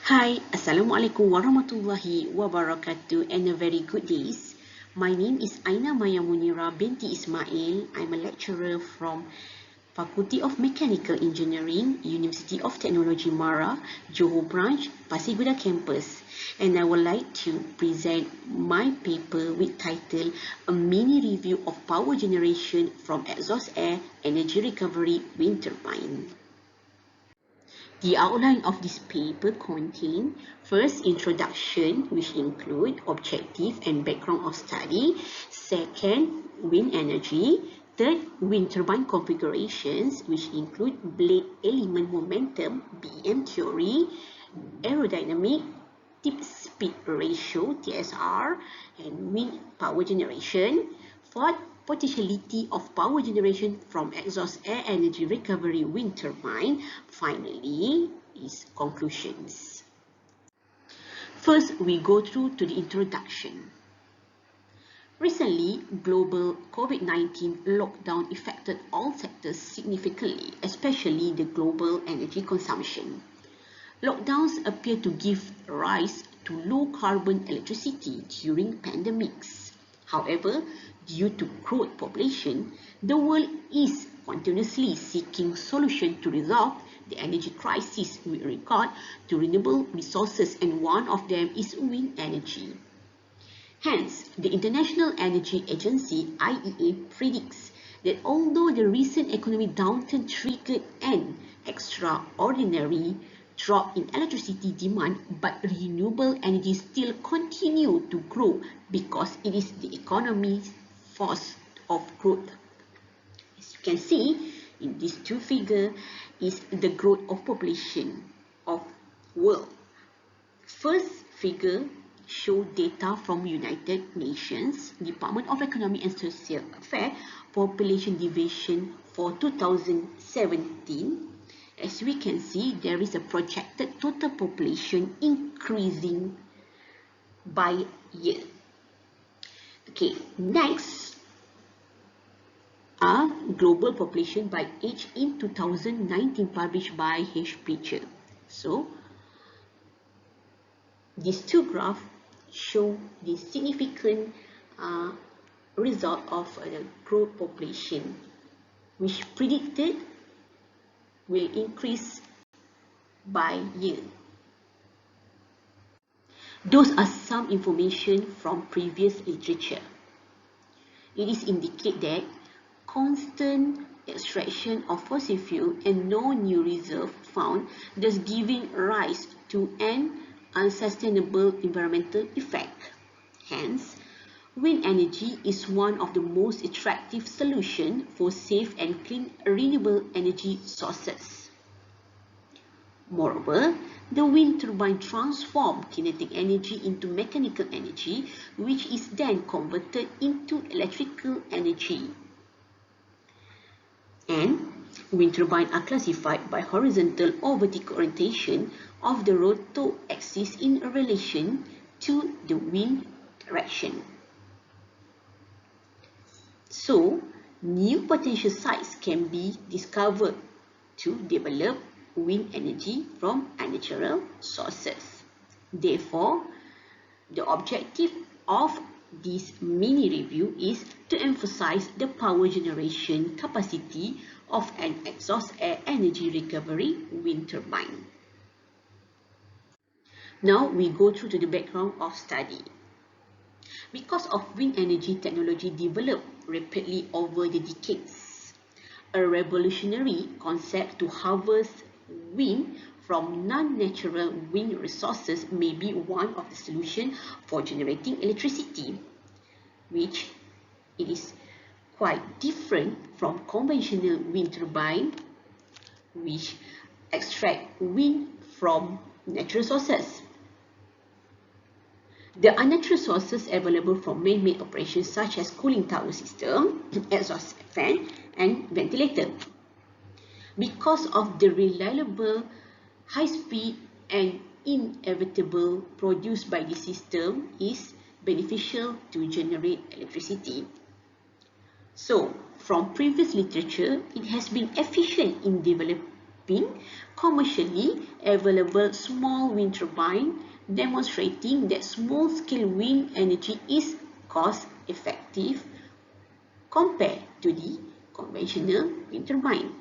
Hi, Assalamualaikum warahmatullahi wabarakatuh and a very good days. My name is Aina Maya Munira binti Ismail. I'm a lecturer from Faculty of Mechanical Engineering, University of Technology Mara, Johor Branch, Pasir Gudang Campus. And I would like to present my paper with title A Mini Review of Power Generation from Exhaust Air Energy Recovery Wind Turbine. The outline of this paper contains first introduction, which include objective and background of study, second wind energy, third wind turbine configurations, which include blade element momentum (BEM) theory, aerodynamic, tip speed ratio (TSR), and wind power generation. Fourth, potentiality of power generation from exhaust air energy recovery wind turbine. Finally, is conclusions. First, we go through to the introduction. Recently, global COVID-19 lockdown affected all sectors significantly, especially the global energy consumption. Lockdowns appear to give rise to low-carbon electricity during pandemics. However, due to growth population, the world is continuously seeking solutions to resolve the energy crisis with regard to renewable resources, and one of them is wind energy. Hence, the International Energy Agency (IEA) predicts that although the recent economic downturn triggered an extraordinary drop in electricity demand, but renewable energy still continue to grow because it is the economy's force of growth. As you can see in these two figures is the growth of population of world. First figure show data from United Nations Department of Economic and Social Affairs population division for 2017. As we can see, there is a projected total population increasing by year. Okay, next are global population by age in 2019 published by H. So, these two graphs show the significant result of the growth population, which predicted will increase by year. Those are some information from previous literature. It is indicate that constant extraction of fossil fuel and no new reserve found, thus giving rise to an unsustainable environmental effect. Hence, wind energy is one of the most attractive solutions for safe and clean renewable energy sources. Moreover, the wind turbine transforms kinetic energy into mechanical energy, which is then converted into electrical energy. And wind turbines are classified by horizontal or vertical orientation of the rotor axis in relation to the wind direction. So, new potential sites can be discovered to develop wind energy from unnatural sources. Therefore, the objective of this mini review is to emphasize the power generation capacity of an exhaust air energy recovery wind turbine. Now we go through to the background of study. Because of wind energy technology developed rapidly over the decades, a revolutionary concept to harvest wind from non-natural wind resources may be one of the solutions for generating electricity, which it is quite different from conventional wind turbine, which extract wind from natural sources. The unnatural sources available from man-made operations such as cooling tower system, exhaust fan, and ventilator. Because of the reliable, high speed, and inevitable produced by the system is beneficial to generate electricity. So, from previous literature, it has been efficient in developing commercially available small wind turbine, demonstrating that small-scale wind energy is cost-effective compared to the conventional wind turbine.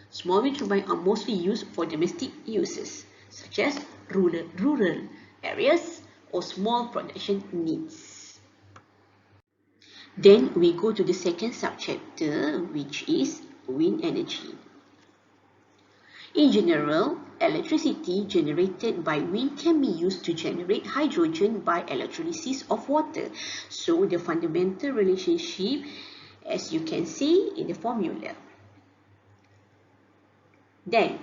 Small wind turbines are mostly used for domestic uses, such as rural areas or small production needs. Then we go to the second subchapter, which is wind energy. In general, electricity generated by wind can be used to generate hydrogen by electrolysis of water. So the fundamental relationship, as you can see in the formula. Then,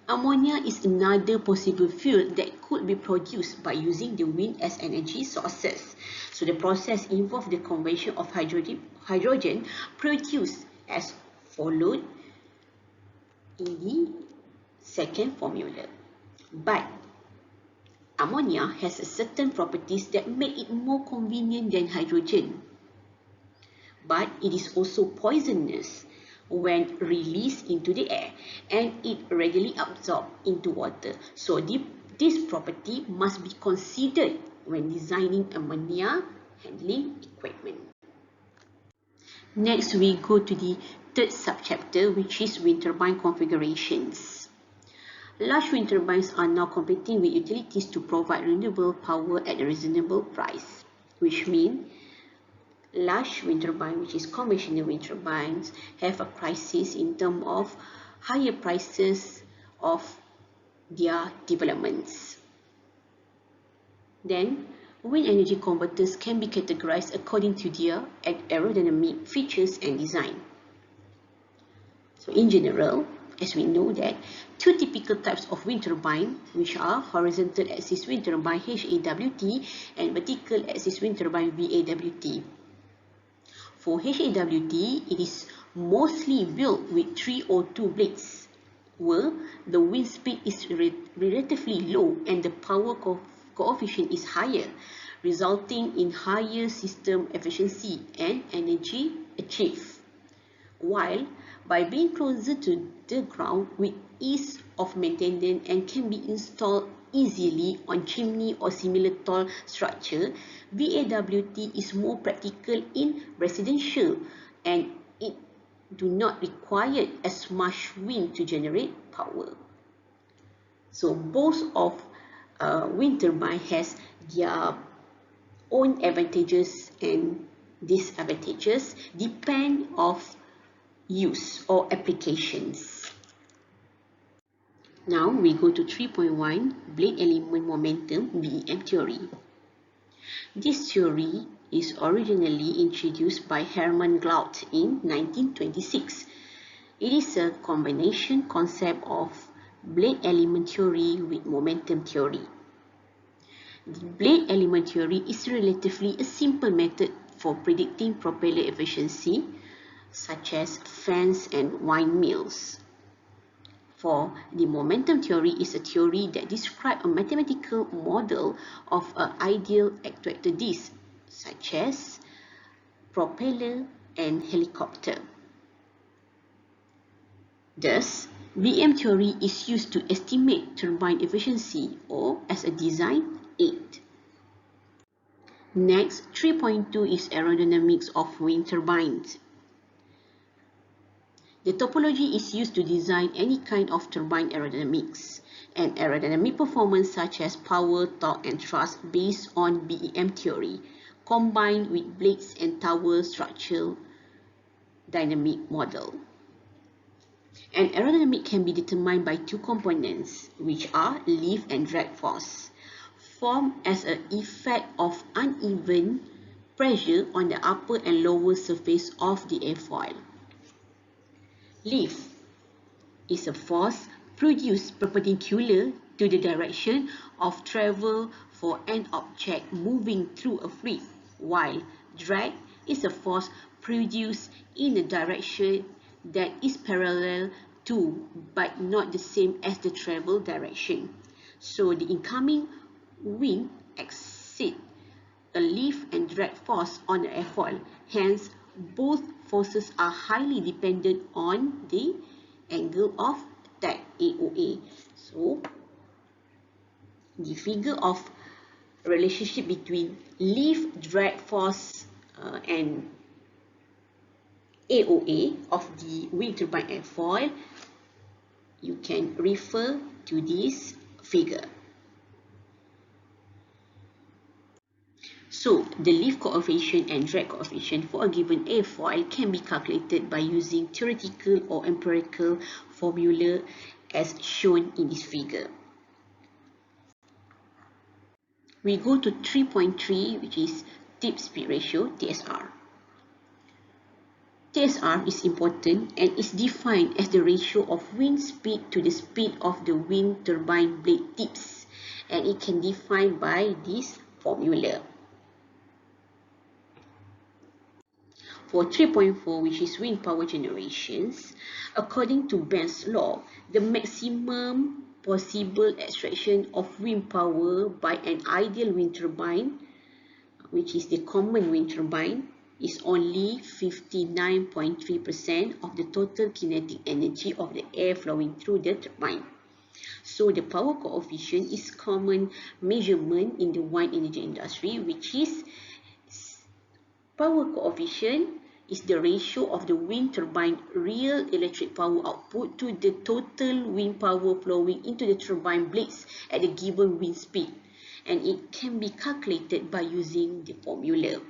ammonia is another possible fuel that could be produced by using the wind as energy sources. So the process involves the conversion of hydrogen produced as followed in the second formula. But ammonia has certain properties that make it more convenient than hydrogen. But it is also poisonous when released into the air, and it readily absorbs into water. So this property must be considered when designing ammonia handling equipment. Next, we go to the third subchapter, which is wind turbine configurations. Large wind turbines are now competing with utilities to provide renewable power at a reasonable price, which means large wind turbines, which is conventional wind turbines, have a crisis in terms of higher prices of their developments. Then, wind energy converters can be categorized according to their aerodynamic features and design. So in general, as we know that two typical types of wind turbine, which are horizontal axis wind turbine HAWT and vertical axis wind turbine VAWT. For HAWT, it is mostly built with 3 or 2 blades, where the wind speed is relatively low and the power coefficient is higher, resulting in higher system efficiency and energy achieved. While by being closer to the ground with ease of maintenance and can be installed easily on chimney or similar tall structure, VAWT is more practical in residential and it do not require as much wind to generate power. So both of wind turbine has their own advantages and disadvantages depend of use or applications. Now we go to 3.1 blade element momentum BEM theory. This theory is originally introduced by Hermann Glaubt in 1926. It is a combination concept of blade element theory with momentum theory. The blade element theory is relatively a simple method for predicting propeller efficiency, such as fans and windmills. For the momentum theory is a theory that describes a mathematical model of an ideal actuator disk, such as propeller and helicopter. Thus, BM theory is used to estimate turbine efficiency or as a design aid. Next, 3.2 is aerodynamics of wind turbines. The topology is used to design any kind of turbine aerodynamics and aerodynamic performance such as power, torque, and thrust based on BEM theory, combined with blades and tower structural dynamic model. An aerodynamic can be determined by two components, which are lift and drag force, formed as an effect of uneven pressure on the upper and lower surface of the airfoil. Lift is a force produced perpendicular to the direction of travel for an object moving through a fluid, while drag is a force produced in a direction that is parallel to but not the same as the travel direction. So the incoming wind exceeds a lift and drag force on the airfoil. Hence, both forces are highly dependent on the angle of attack, AOA. So the figure of relationship between lift drag force and AOA of the wind turbine airfoil, you can refer to this figure. So, the lift coefficient and drag coefficient for a given airfoil can be calculated by using theoretical or empirical formula as shown in this figure. We go to 3.3, which is tip speed ratio, TSR. TSR is important and is defined as the ratio of wind speed to the speed of the wind turbine blade tips, and it can be defined by this formula. For 3.4, which is wind power generations, according to Ben's law, the maximum possible extraction of wind power by an ideal wind turbine, which is the common wind turbine, is only 59.3% of the total kinetic energy of the air flowing through the turbine. So the power coefficient is common measurement in the wind energy industry, which is power coefficient is the ratio of the wind turbine real electric power output to the total wind power flowing into the turbine blades at a given wind speed, and it can be calculated by using the formula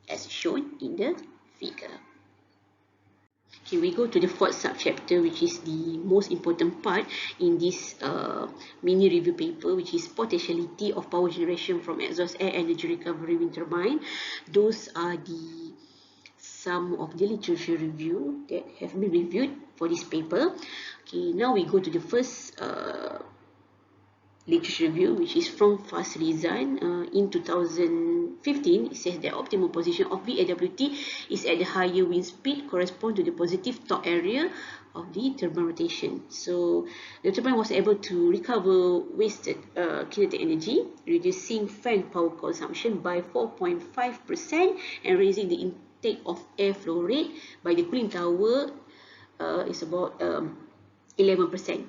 as shown in the figure. Okay, we go to the fourth subchapter, which is the most important part in this mini review paper, which is potentiality of power generation from exhaust air energy recovery wind turbine. Those are some of the literature review that have been reviewed for this paper. Okay, now we go to the first literature review, which is from Fast Rizan in 2015. It says the optimal position of VAWT is at the higher wind speed correspond to the positive torque area of the turbine rotation. So the turbine was able to recover wasted kinetic energy, reducing fan power consumption by 4.5% and raising the intake of airflow rate by the cooling tower is about 11%.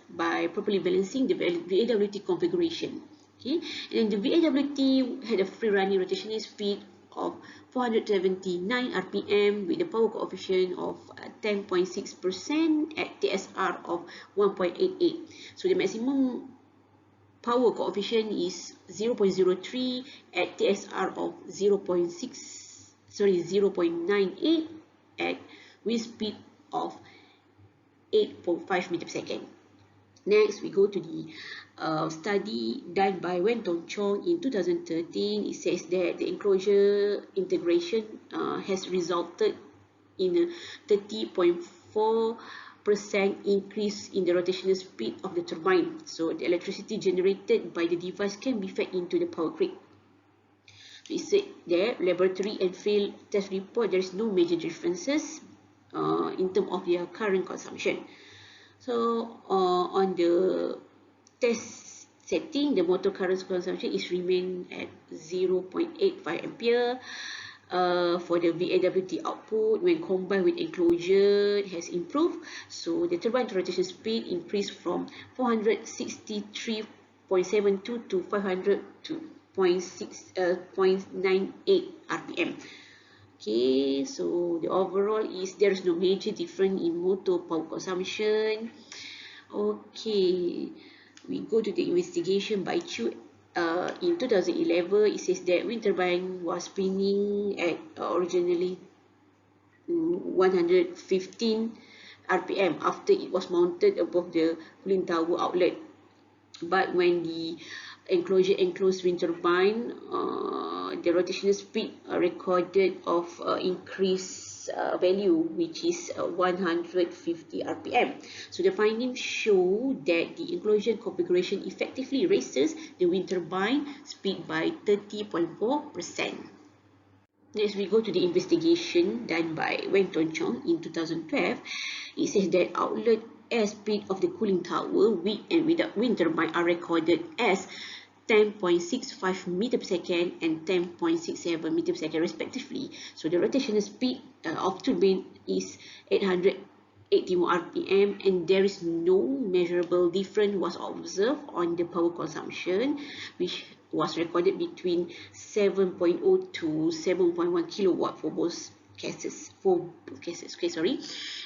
By properly balancing the VAWT configuration. Okay, and the VAWT had a free running rotational speed of 479 RPM with a power coefficient of 10.6% at TSR of 1.88. So the maximum power coefficient is 0.03 at TSR of 0.98 at wind speed of 8.5 meters per second. Next, we go to the study done by Wen Tong Chong in 2013. It says that the enclosure integration has resulted in a 30.4% increase in the rotational speed of the turbine. So the electricity generated by the device can be fed into the power grid. So it said that laboratory and field test report there is no major differences in terms of their current consumption. So on the test setting, the motor current consumption is remain at 0.85 ampere. For the VAWT output, when combined with enclosure, it has improved. So the turbine rotation speed increased from 463.72 to 500.98 RPM. Okay, so the overall is there is no major difference in motor power consumption. Okay, we go to the investigation by Chu in 2011. It says that wind turbine was spinning at originally 115 RPM after it was mounted above the cooling tower outlet. But when the enclosed wind turbine, the rotational speed recorded of increased value, which is 150 RPM. So the findings show that the enclosure configuration effectively raises the wind turbine speed by 30.4%. Next, we go to the investigation done by Wen Tong Chong in 2012. It says that outlet airspeed of the cooling tower with and without wind turbine are recorded as 10.65 meter per second and 10.67 meter per second respectively. So the rotational speed of turbine is 800 80 RPM, and there is no measurable difference was observed on the power consumption, which was recorded between 7.0 to 7.1 kilowatt for both cases. Okay, sorry.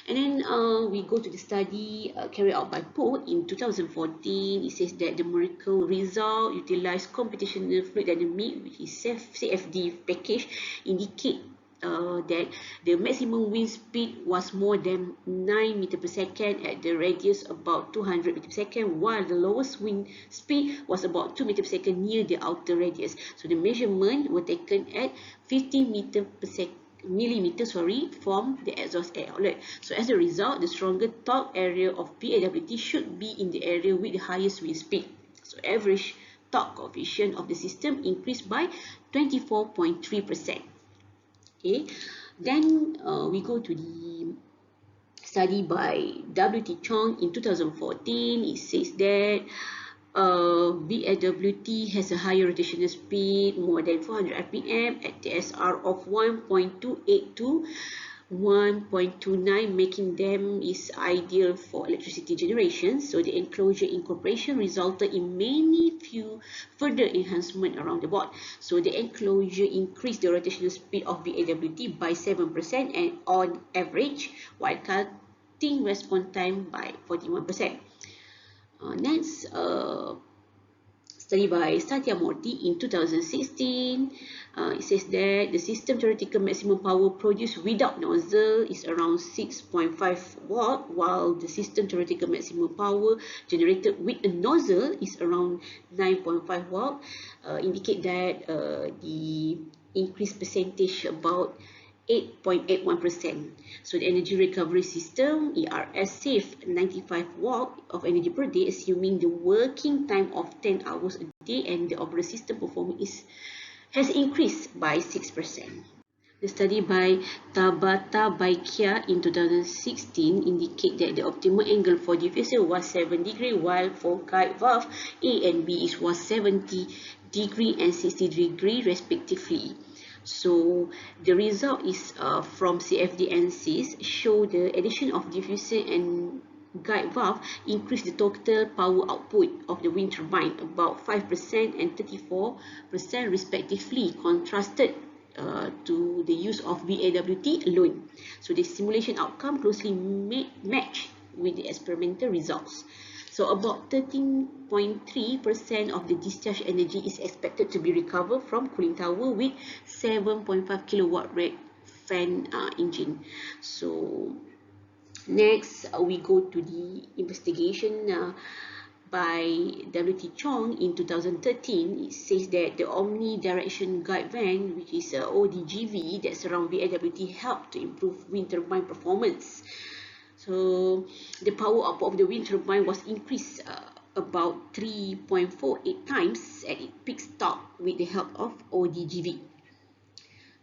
And then we go to the study carried out by Poe in 2014. It says that the numerical result utilized computational fluid dynamics, which is CFD package, indicate that the maximum wind speed was more than 9 meters per second at the radius about 200 meters per second, while the lowest wind speed was about 2 meters per second near the outer radius. So the measurement were taken at 50 meters per second millimeters from the exhaust air outlet. So as a result, the stronger torque area of BAWT should be in the area with the highest wind speed. So average torque coefficient of the system increased by 24.3%. Okay, then we go to the study by W.T. Chong in 2014. It says that BAWT has a higher rotational speed, more than 400 RPM at TSR of 1.28 to 1.29, making them is ideal for electricity generation. So the enclosure incorporation resulted in many few further enhancement around the board. So the enclosure increased the rotational speed of BAWT by 7% and on average, while cutting response time by 41%. Next, study by Satyamurthy in 2016. It says that the system theoretical maximum power produced without nozzle is around 6.5 watt, while the system theoretical maximum power generated with a nozzle is around 9.5 watt. Indicate that the increased percentage about 8.81%. So the energy recovery system, ERS, saved 95 watt of energy per day, assuming the working time of 10 hours a day, and the overall system performance has increased by 6%. The study by Tabata Baikia in 2016 indicate that the optimal angle for diffuser was 7 degrees, while for guide valve A and B was 70 degrees and 60 degrees respectively. So the result is from CFD and CIS show the addition of diffuser and guide valve increase the total power output of the wind turbine about 5% and 34% respectively, contrasted to the use of BAWT alone. So the simulation outcome closely matched with the experimental results. So about 13.3% of the discharge energy is expected to be recovered from cooling tower with 7.5 kilowatt rate fan engine. So next we go to the investigation by W.T. Chong in 2013. It says that the omnidirection guide vane, which is a ODGV that surround BAWT, helped to improve wind turbine performance. So the power output of the wind turbine was increased about 3.48 times at its peak torque with the help of ODGV.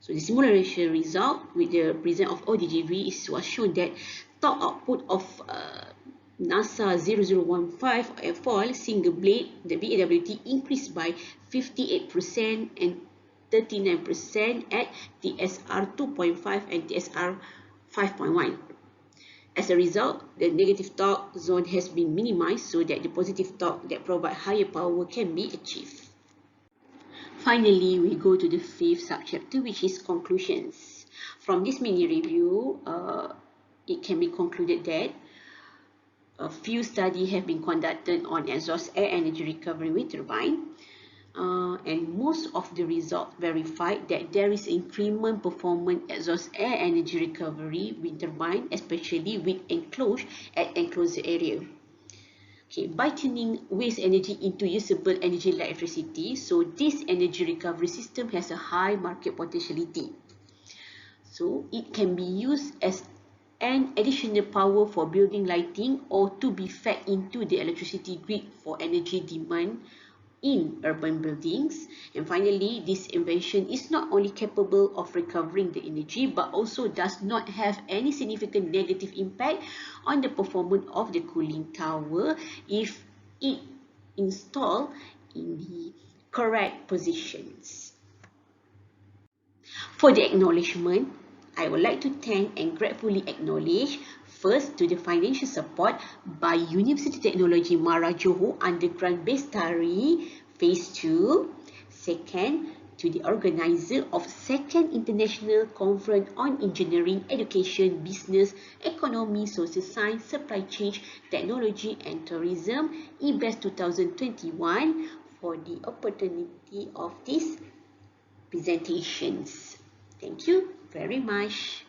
So the simulation result with the presence of ODGV was shown that torque output of NASA 0015 foil single blade, the BAWT, increased by 58% and 39% at TSR 2.5 and TSR 5.1. As a result, the negative torque zone has been minimized so that the positive torque that provide higher power can be achieved. Finally, we go to the fifth subchapter, which is conclusions. From this mini review, it can be concluded that a few studies have been conducted on exhaust air energy recovery wind turbine. And most of the results verified that there is increment performance exhaust air energy recovery wind turbine, especially with enclosed area. Okay, by turning waste energy into usable energy like electricity, so this energy recovery system has a high market potentiality. So it can be used as an additional power for building lighting or to be fed into the electricity grid for energy demand in urban buildings. And finally, this invention is not only capable of recovering the energy but also does not have any significant negative impact on the performance of the cooling tower if it installed in the correct positions. For the acknowledgement, I would like to thank and gratefully acknowledge First, to the financial support by University Technology Mara Johor Underground Bestari Phase 2. Second, to the organizer of Second International Conference on Engineering, Education, Business, Economy, Social Science, Supply Chain, Technology and Tourism, EBEST 2021 for the opportunity of these presentations. Thank you very much.